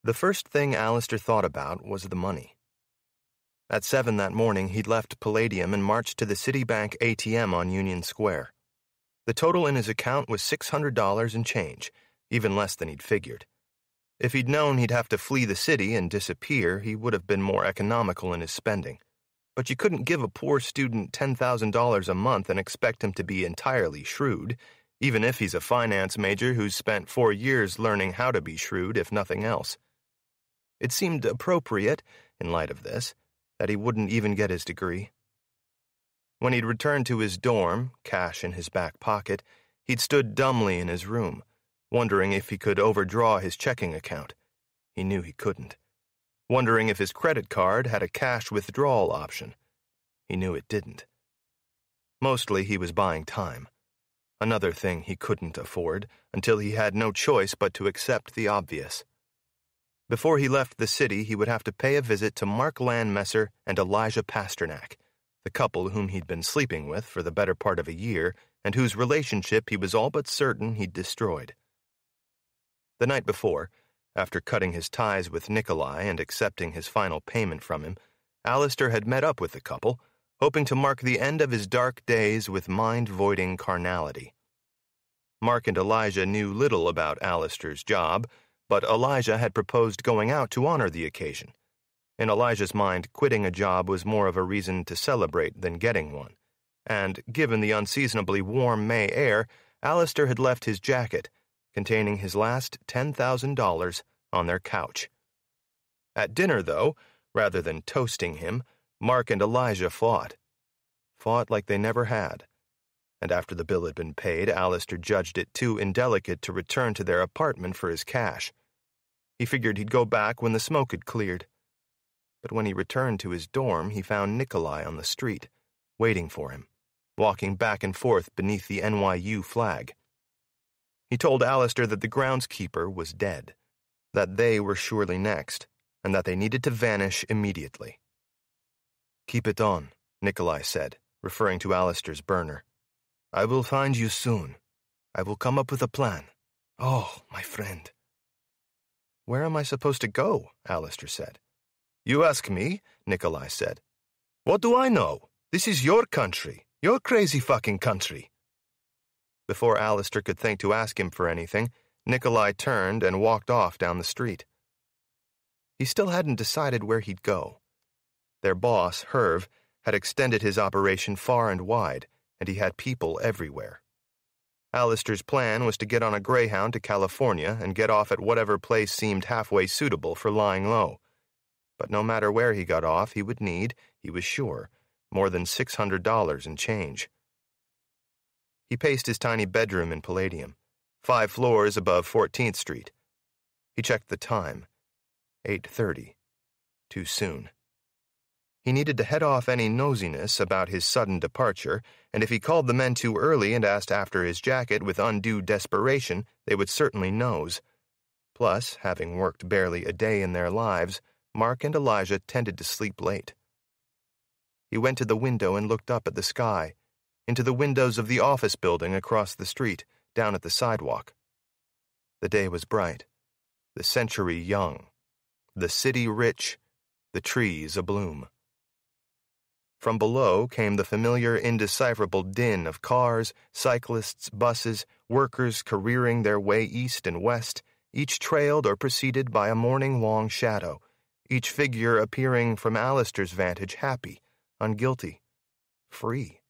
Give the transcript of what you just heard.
The first thing Alistair thought about was the money. At 7 that morning, he'd left Palladium and marched to the Citibank ATM on Union Square. The total in his account was $600 and change, even less than he'd figured. If he'd known he'd have to flee the city and disappear, he would have been more economical in his spending. But you couldn't give a poor student $10,000 a month and expect him to be entirely shrewd, even if he's a finance major who's spent 4 years learning how to be shrewd, if nothing else. It seemed appropriate, in light of this, that he wouldn't even get his degree. When he'd returned to his dorm, cash in his back pocket, he'd stood dumbly in his room, wondering if he could overdraw his checking account. He knew he couldn't. Wondering if his credit card had a cash withdrawal option. He knew it didn't. Mostly he was buying time. Another thing he couldn't afford until he had no choice but to accept the obvious. Before he left the city, he would have to pay a visit to Mark Landmesser and Elijah Pasternak, the couple whom he'd been sleeping with for the better part of a year and whose relationship he was all but certain he'd destroyed. The night before, after cutting his ties with Nikolai and accepting his final payment from him, Alistair had met up with the couple, hoping to mark the end of his dark days with mind-voiding carnality. Mark and Elijah knew little about Alistair's job, but Elijah had proposed going out to honor the occasion. In Elijah's mind, quitting a job was more of a reason to celebrate than getting one, and, given the unseasonably warm May air, Alistair had left his jacket, containing his last $10,000, on their couch. At dinner, though, rather than toasting him, Mark and Elijah fought. Fought like they never had. And after the bill had been paid, Alistair judged it too indelicate to return to their apartment for his cash. He figured he'd go back when the smoke had cleared. But when he returned to his dorm, he found Nikolai on the street, waiting for him, walking back and forth beneath the NYU flag. He told Alistair that the groundskeeper was dead, that they were surely next, and that they needed to vanish immediately. "Keep it on," Nikolai said, referring to Alistair's burner. "I will find you soon. I will come up with a plan. Oh, my friend." "Where am I supposed to go?" Alistair said. "You ask me," Nikolai said. "What do I know? This is your country, your crazy fucking country." Before Alistair could think to ask him for anything, Nikolai turned and walked off down the street. He still hadn't decided where he'd go. Their boss, Herve, had extended his operation far and wide, and he had people everywhere. Alistair's plan was to get on a Greyhound to California and get off at whatever place seemed halfway suitable for lying low. But no matter where he got off, he would need, he was sure, more than $600 in change. He paced his tiny bedroom in Palladium, 5 floors above 14th Street. He checked the time. 8:30. Too soon. He needed to head off any nosiness about his sudden departure, and if he called the men too early and asked after his jacket with undue desperation, they would certainly nose. Plus, having worked barely a day in their lives, Mark and Elijah tended to sleep late. He went to the window and looked up at the sky, into the windows of the office building across the street, down at the sidewalk. The day was bright, the century young, the city rich, the trees abloom. From below came the familiar, indecipherable din of cars, cyclists, buses, workers careering their way east and west, each trailed or preceded by a morning-long shadow, each figure appearing from Alistair's vantage happy, unguilty, free.